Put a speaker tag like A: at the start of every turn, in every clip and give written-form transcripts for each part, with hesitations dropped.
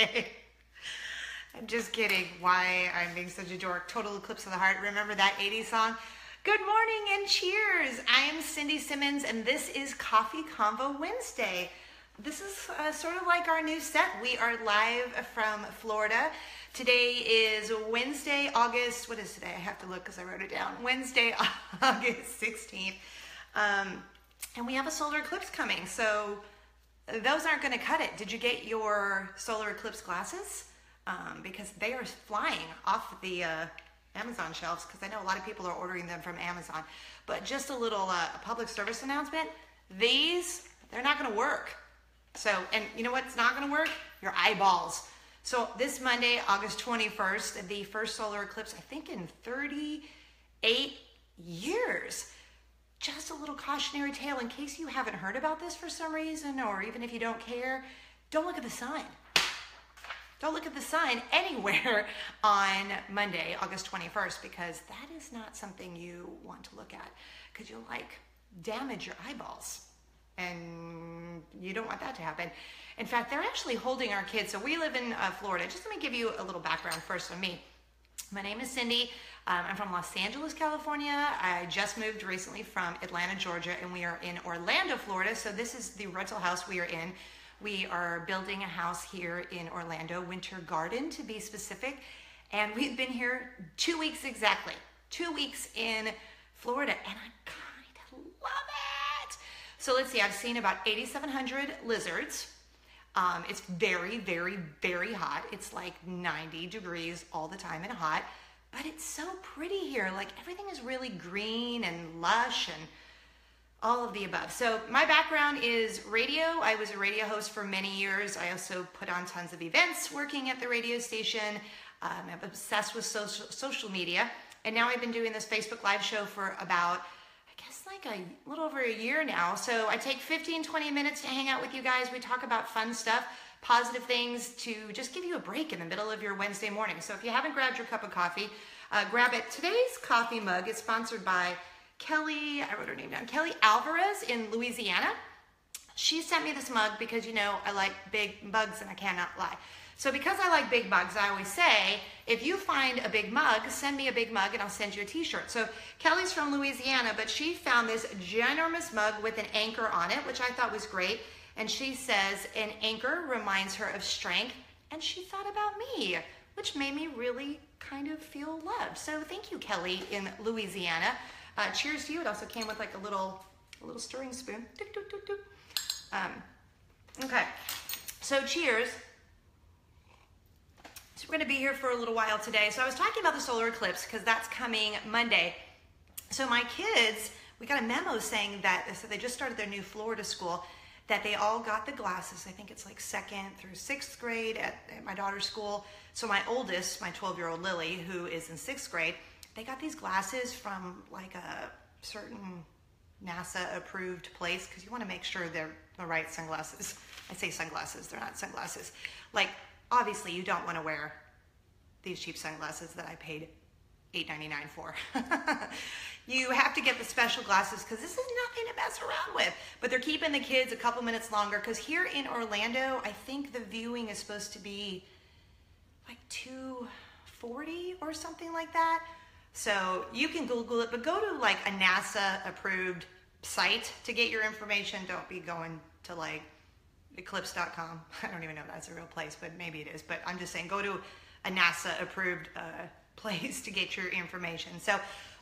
A: Okay. I'm just kidding. Why I'm being such a dork. Total Eclipse of the Heart. Remember that 80s song? Good morning and cheers. I am Cindy Simmons and this is Coffee Convo Wednesday. This is sort of like our new set. We are live from Florida. Today is Wednesday, August, what is today? I have to look because I wrote it down. Wednesday, August 16th. And we have a solar eclipse coming. So those aren't going to cut it. Did you get your solar eclipse glasses? Because they are flying off the Amazon shelves, because I know a lot of people are ordering them from Amazon. But just a little public service announcement, they're not going to work. So, and you know what's not going to work? Your eyeballs. So this Monday, August 21st, the first solar eclipse, I think in 38 years. Just a little cautionary tale in case you haven't heard about this for some reason, or even if you don't care, don't look at the sign. Don't look at the sign anywhere on Monday, August 21st, because that is not something you want to look at, because you'll damage your eyeballs, and you don't want that to happen. In fact, they're actually holding our kids. So we live in Florida. Just let me give you a little background first on me. My name is Cindy. I'm from Los Angeles, California. I just moved recently from Atlanta, Georgia, and we are in Orlando, Florida. So this is the rental house we are in. We are building a house here in Orlando, Winter Garden to be specific. And we've been here 2 weeks exactly. 2 weeks in Florida, and I kind of love it. So let's see, I've seen about 8,700 lizards. It's very, very, very hot. It's like 90 degrees all the time and hot, but it's so pretty here. Like everything is really green and lush and all of the above. So my background is radio. I was a radio host for many years. I also put on tons of events working at the radio station. I'm obsessed with social media. And now I've been doing this Facebook Live show for about, I guess like a little over a year now. So I take 15, 20 minutes to hang out with you guys. We talk about fun stuff, positive things to just give you a break in the middle of your Wednesday morning. So if you haven't grabbed your cup of coffee, grab it. Today's coffee mug is sponsored by Kelly, I wrote her name down, Kelly Alvarez in Louisiana. She sent me this mug because, you know, I like big mugs and I cannot lie. So because I like big mugs, I always say, if you find a big mug, send me a big mug and I'll send you a t-shirt. So Kelly's from Louisiana, but she found this ginormous mug with an anchor on it, which I thought was great. And she says an anchor reminds her of strength. And she thought about me, which made me really kind of feel loved. So thank you, Kelly in Louisiana. Cheers to you. It also came with like a little stirring spoon. Okay, so cheers. So we're going to be here for a little while today. So I was talking about the solar eclipse because that's coming Monday. So my kids, we got a memo saying that, so they just started their new Florida school, that they all got the glasses. I think it's like 2nd through 6th grade at my daughter's school. So my oldest, my 12-year-old Lily, who is in 6th grade, they got these glasses from like a certain NASA approved place, because you want to make sure they're the right sunglasses. I say sunglasses, they're not sunglasses. Like, obviously you don't want to wear these cheap sunglasses that I paid $8.99 for. You have to get the special glasses because this is nothing to mess around with. But they're keeping the kids a couple minutes longer because here in Orlando, I think the viewing is supposed to be like 2:40 or something like that. So you can Google it, but go to like a NASA approved site to get your information. Don't be going to like eclipse.com. I don't even know if that's a real place, but maybe it is. But I'm just saying, go to a NASA approved place to get your information. So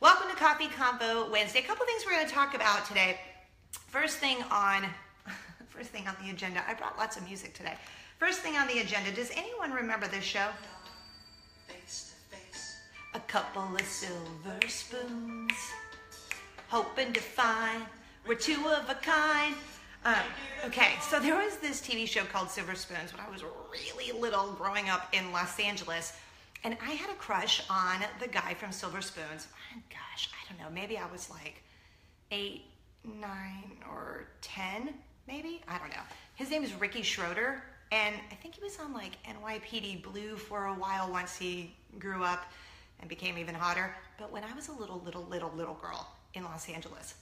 A: welcome to Coffee Convo Wednesday. A couple things we're going to talk about today. First thing on the agenda. I brought lots of music today. First thing on the agenda. Does anyone remember this show? A couple of silver spoons, hoping to find we're two of a kind. Okay, so there was this TV show called Silver Spoons when I was really little growing up in Los Angeles, and I had a crush on the guy from Silver Spoons. Gosh, I don't know, maybe I was like 8, 9, or 10, maybe? I don't know. His name is Ricky Schroeder, and I think he was on like NYPD Blue for a while once he grew up and became even hotter. But when I was a little girl in Los Angeles,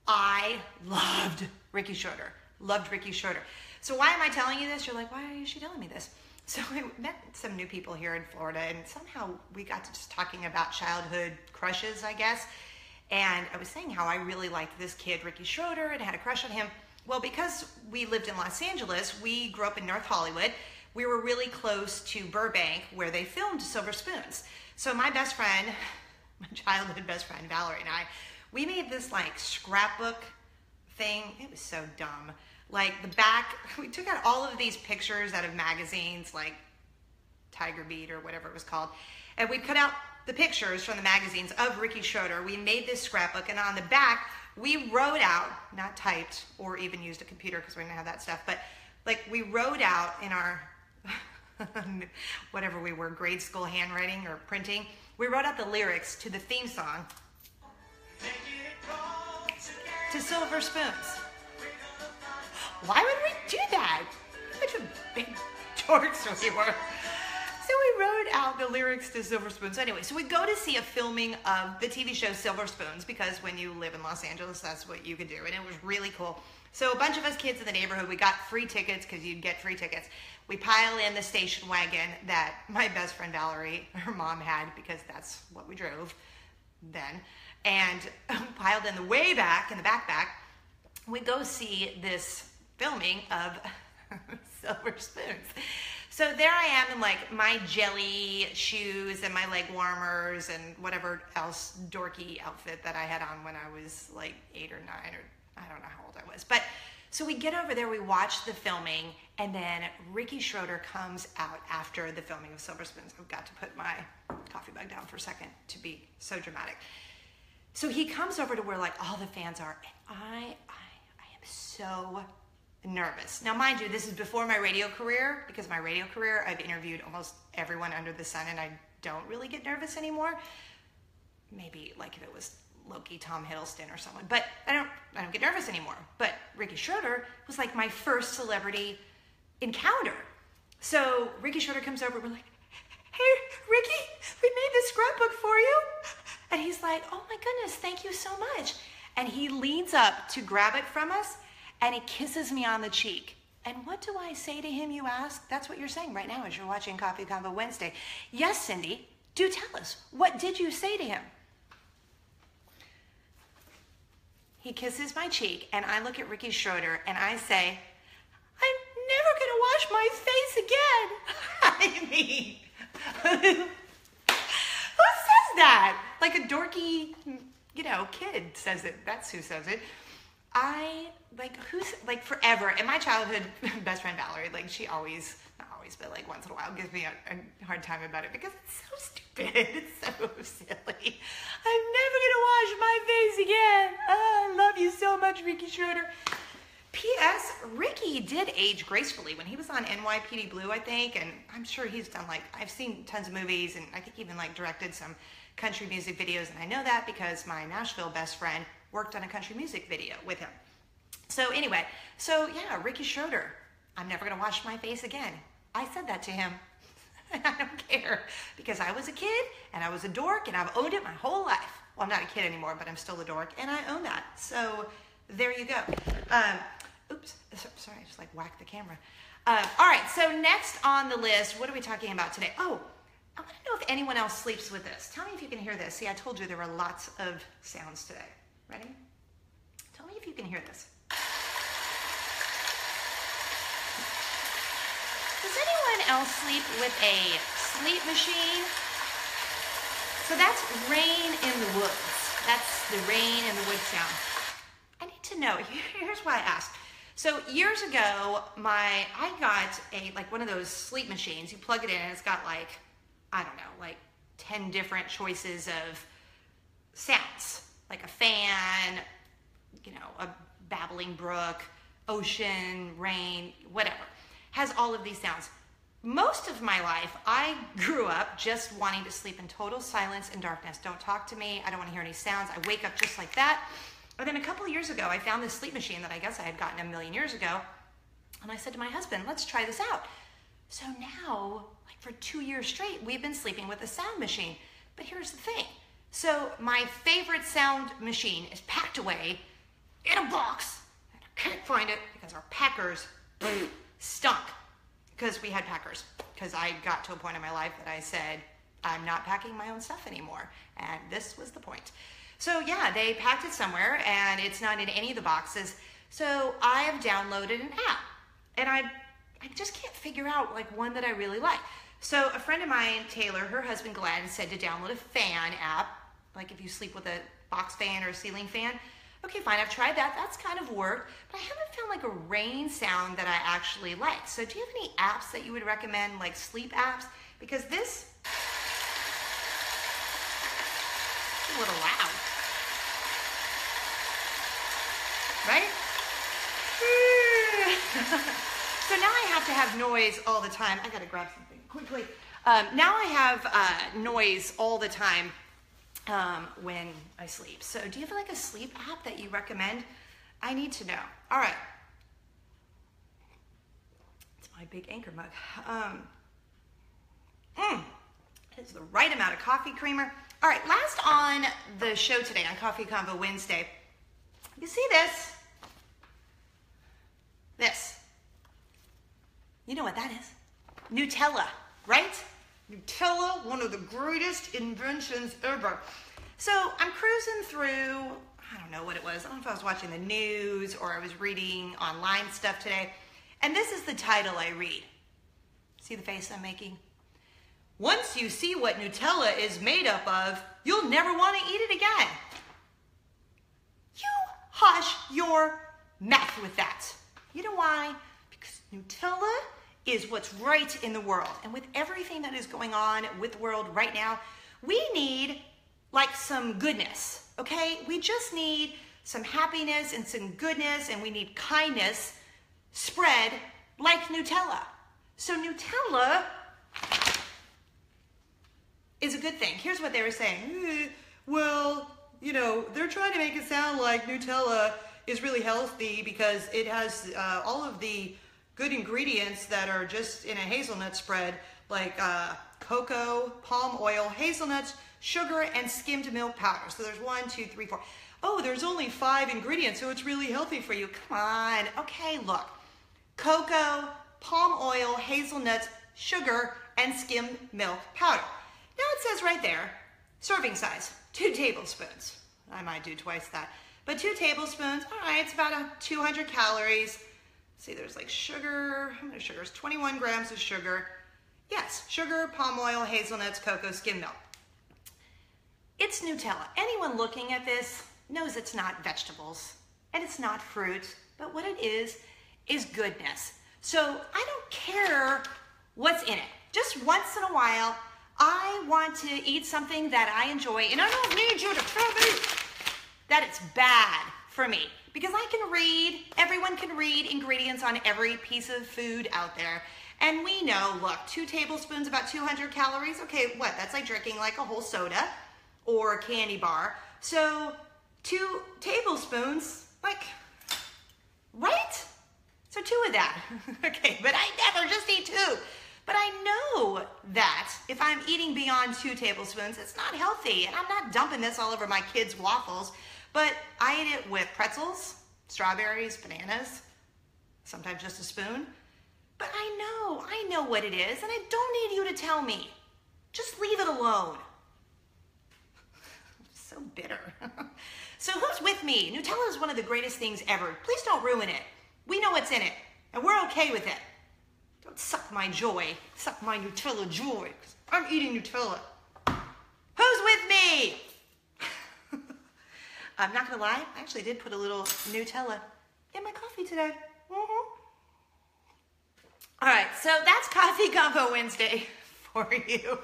A: I loved Ricky Schroeder. Loved Ricky Schroeder. So why am I telling you this? You're like, why is she telling me this? So I met some new people here in Florida, and somehow we got to just talking about childhood crushes, I guess. And I was saying how I really liked this kid, Ricky Schroeder, and had a crush on him. Well, because we lived in Los Angeles, we grew up in North Hollywood. We were really close to Burbank, where they filmed Silver Spoons. So my best friend, my childhood best friend, Valerie, and I, we made this like scrapbook thing. It was so dumb. Like the back, we took out all of these pictures out of magazines like Tiger Beat or whatever it was called. And we cut out the pictures from the magazines of Ricky Schroeder. We made this scrapbook, and on the back, we wrote out, not typed or even used a computer because we didn't have that stuff, but like we wrote out in our, whatever we were, grade school handwriting or printing, we wrote out the lyrics to the theme song to Silver Spoons. Why would we do that? Such a big dorks we were. So we wrote out the lyrics to Silver Spoons. Anyway, so we go to see a filming of the TV show Silver Spoons, because when you live in Los Angeles, that's what you could do. And it was really cool. So a bunch of us kids in the neighborhood, we got free tickets because you'd get free tickets. We pile in the station wagon that my best friend Valerie, her mom had, because that's what we drove then. And piled in the way back, in the backpack, we go see this filming of Silver Spoons. So there I am in like my jelly shoes and my leg warmers and whatever else dorky outfit that I had on when I was like 8 or 9, or I don't know how old I was. But so we get over there, we watch the filming, and then Ricky Schroeder comes out after the filming of Silver Spoons. I've got to put my coffee mug down for a second to be so dramatic. So he comes over to where like all the fans are, and I am so nervous. Now, mind you, this is before my radio career, because my radio career, I've interviewed almost everyone under the sun, and I don't really get nervous anymore. Maybe like if it was Loki, Tom Hiddleston or someone, but I don't get nervous anymore. But Ricky Schroeder was like my first celebrity encounter. So Ricky Schroeder comes over, we're like, hey, Ricky, we made this scrapbook for you. And he's like, oh my goodness, thank you so much. And he leans up to grab it from us, and he kisses me on the cheek. And what do I say to him, you ask? That's what you're saying right now as you're watching Coffee Convo Wednesday. Yes, Cindy, do tell us. What did you say to him? He kisses my cheek, and I look at Ricky Schroeder, and I say, I'm never going to wash my face again. I mean, who says that? Like a dorky, kid says it. That's who says it. Who's forever. And my childhood best friend Valerie, like she always, not always, but like once in a while gives me a hard time about it because it's so stupid. It's so silly. I'm never going to wash my face again. Oh, I love you so much, Ricky Schroeder. P.S. Ricky did age gracefully when he was on NYPD Blue, I think, and I'm sure he's done I've seen tons of movies, and I think even directed some country music videos, and I know that because my Nashville best friend worked on a country music video with him. So anyway, yeah, Ricky Schroeder, I'm never gonna wash my face again. I said that to him. I don't care, because I was a kid, and I was a dork, and I've owned it my whole life. Well, I'm not a kid anymore, but I'm still a dork, and I own that. So there you go. Oops, sorry, I just whacked the camera. All right, so next on the list, what are we talking about today? Oh, I want to know if anyone else sleeps with this. Tell me if you can hear this. See, I told you there were lots of sounds today. Ready? Tell me if you can hear this. Does anyone else sleep with a sleep machine? So that's rain in the woods. That's the rain in the woods sound. I need to know. Here's why I asked. So years ago, I got one of those sleep machines. You plug it in, and it's got 10 different choices of sounds, like a fan, a babbling brook, ocean, rain, whatever. Has all of these sounds. Most of my life, I grew up just wanting to sleep in total silence and darkness. Don't talk to me. I don't want to hear any sounds. I wake up just like that. And then a couple of years ago, I found this sleep machine that I guess I had gotten a million years ago. And I said to my husband, let's try this out. So now, for 2 years straight, we've been sleeping with a sound machine. But here's the thing. So my favorite sound machine is packed away in a box. And I can't find it because our packers stunk. because we had packers. Because I got to a point in my life that I said, I'm not packing my own stuff anymore. And this was the point. So yeah, they packed it somewhere and it's not in any of the boxes. So I have downloaded an app and I just can't figure out like one that I really like. So a friend of mine, Taylor, her husband Glenn, said to download a fan app. Like if you sleep with a box fan or a ceiling fan. Okay, fine, I've tried that. That's kind of worked, but I haven't found like a rain sound that I actually like. So do you have any apps that you would recommend, like sleep apps? Because this is a little loud, right? So now I have to have noise all the time. I gotta grab something quickly. Now I have noise all the time when I sleep. So do you have like a sleep app that you recommend? I need to know. All right. It's my big Anchor mug. It's the right amount of coffee creamer. All right, last on the show today on Coffee Convo Wednesday, you see this? This. You know what that is? Nutella, right? Nutella, one of the greatest inventions ever. So I'm cruising through, I don't know what it was. I don't know if I was watching the news or I was reading online stuff today. And this is the title I read. See the face I'm making? Once you see what Nutella is made up of, you'll never want to eat it again. You hush your mouth with that. You know why? Because Nutella is what's right in the world. And with everything that is going on with the world right now, we need like some goodness, okay? We just need some happiness and some goodness, and we need kindness spread like Nutella. So Nutella is a good thing. Here's what they were saying. Well, you know, they're trying to make it sound like Nutella is really healthy because it has all of the good ingredients that are just in a hazelnut spread, like cocoa, palm oil, hazelnuts, sugar, and skimmed milk powder. So there's 1, 2, 3, 4. Oh, there's only 5 ingredients, so it's really healthy for you. Come on. Okay, look. Cocoa, palm oil, hazelnuts, sugar, and skimmed milk powder. Now it says right there, serving size, 2 tablespoons. I might do twice that. But 2 tablespoons, all right, it's about 200 calories. See, there's like sugar, how many sugars? 21 grams of sugar. Yes, sugar, palm oil, hazelnuts, cocoa, skim milk. It's Nutella. Anyone looking at this knows it's not vegetables and it's not fruit, but what it is goodness. So I don't care what's in it. Just once in a while, I want to eat something that I enjoy, and I don't need you to tell me that it's bad for me. Because I can read, everyone can read ingredients on every piece of food out there. And we know, look, 2 tablespoons, about 200 calories. Okay, what? That's like drinking like a whole soda or a candy bar. So 2 tablespoons, like, right? So 2 of that. Okay, but I never just eat 2. But I know that if I'm eating beyond 2 tablespoons, it's not healthy. And I'm not dumping this all over my kids' waffles. But I eat it with pretzels, strawberries, bananas, sometimes just a spoon. But I know what it is, and I don't need you to tell me. Just leave it alone. So bitter. So who's with me? Nutella is one of the greatest things ever. Please don't ruin it. We know what's in it, and we're okay with it. Don't suck my joy, suck my Nutella joy, 'cause I'm eating Nutella. Who's with me? I'm not gonna lie, I actually did put a little Nutella in my coffee today. All right, so that's Coffee Convo Wednesday for you.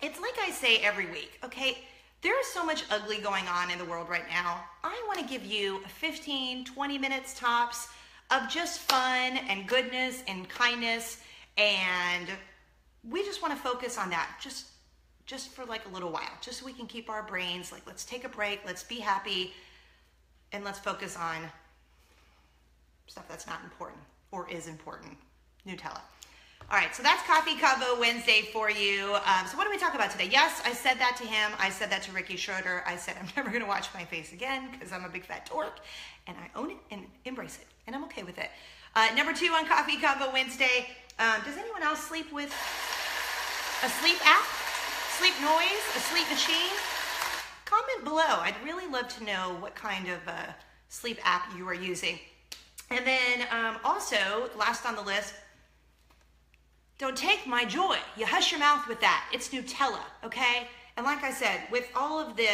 A: It's like I say every week, okay? There is so much ugly going on in the world right now. I wanna give you 15, 20 minutes tops of just fun and goodness and kindness, and we just wanna focus on that, just for like a little while, just so we can keep our brains like, let's take a break, let's be happy, and let's focus on stuff that's not important or is important. Nutella. All right, so that's Coffee Convo Wednesday for you. So what do we talk about today? Yes, I said that to him. I said that to Ricky Schroeder. I said I'm never gonna watch my face again because I'm a big fat dork, and I own it and embrace it, and I'm okay with it. Number 2 on Coffee Convo Wednesday. Does anyone else sleep with a sleep app, sleep noise, a sleep machine? Comment below. I'd really love to know what kind of sleep app you are using. And then also, last on the list, don't take my joy. You hush your mouth with that. It's Nutella, okay? And like I said, with all of the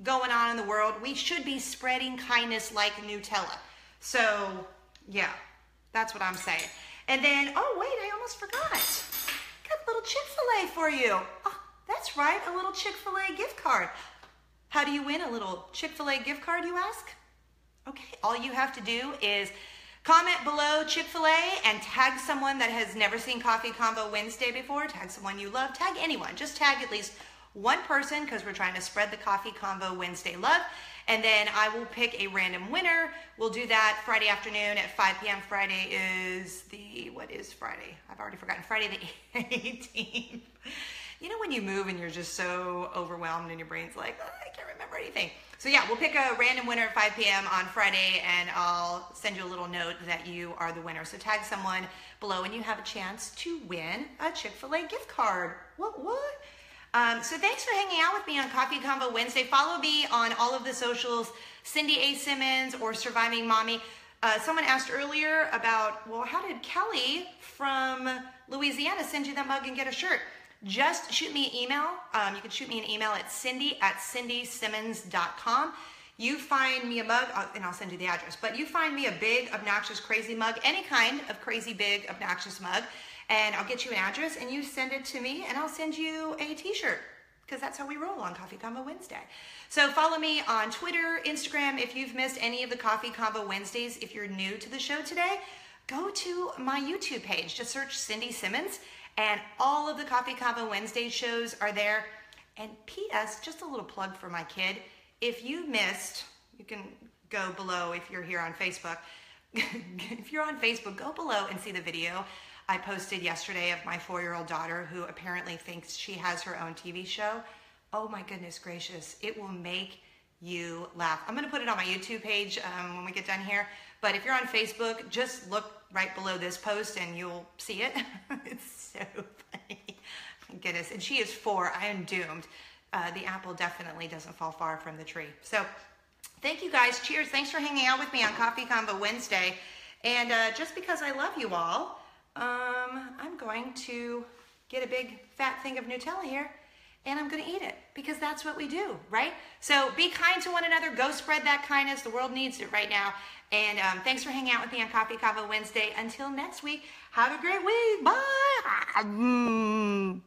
A: going on in the world, we should be spreading kindness like Nutella. So, yeah, that's what I'm saying. And then, oh wait, I almost forgot. Got a little Chick-fil-A for you. Oh, that's right, a little Chick-fil-A gift card. How do you win a little Chick-fil-A gift card, you ask? Okay, all you have to do is comment below Chick-fil-A and tag someone that has never seen Coffee Convo Wednesday before. Tag someone you love. Tag anyone. Just tag at least one person because we're trying to spread the Coffee Convo Wednesday love. And then I will pick a random winner. We'll do that Friday afternoon at 5 p.m. Friday is what is Friday? I've already forgotten. Friday the 18th. You know when you move and you're just so overwhelmed and your brain's like, oh, I can't remember anything. So yeah, we'll pick a random winner at 5 p.m. on Friday and I'll send you a little note that you are the winner. So tag someone below and you have a chance to win a Chick-fil-A gift card. What? So thanks for hanging out with me on Coffee Convo Wednesday. Follow me on all of the socials, Cindy A. Simmons or Surviving Mommy. Someone asked earlier about, well, how did Kelly from Louisiana send you that mug and get a shirt? Just shoot me an email. You can shoot me an email at cindy@cindysimmons.com. You find me a mug, and I'll send you the address, but you find me a big, obnoxious, crazy mug, any kind of crazy, big, obnoxious mug, and I'll get you an address, and you send it to me, and I'll send you a t-shirt, because that's how we roll on Coffee Convo Wednesday. So follow me on Twitter, Instagram. If you've missed any of the Coffee Convo Wednesdays, if you're new to the show today, go to my YouTube page. Just search Cindy Simmons. And all of the Coffee Convo Wednesday shows are there. And P.S., just a little plug for my kid. If you missed, you can go below if you're here on Facebook. If you're on Facebook, go below and see the video I posted yesterday of my 4-year-old daughter who apparently thinks she has her own TV show. Oh my goodness gracious. It will make you laugh. I'm going to put it on my YouTube page when we get done here. But if you're on Facebook, just look right below this post and you'll see it. It's so funny. My goodness. And she is 4. I am doomed. The apple definitely doesn't fall far from the tree. So thank you guys. Cheers. Thanks for hanging out with me on Coffee Convo Wednesday. And just because I love you all, I'm going to get a big fat thing of Nutella here. And I'm going to eat it because that's what we do, right? So be kind to one another. Go spread that kindness. The world needs it right now. And thanks for hanging out with me on Coffee Convo Wednesday. Until next week, have a great week. Bye.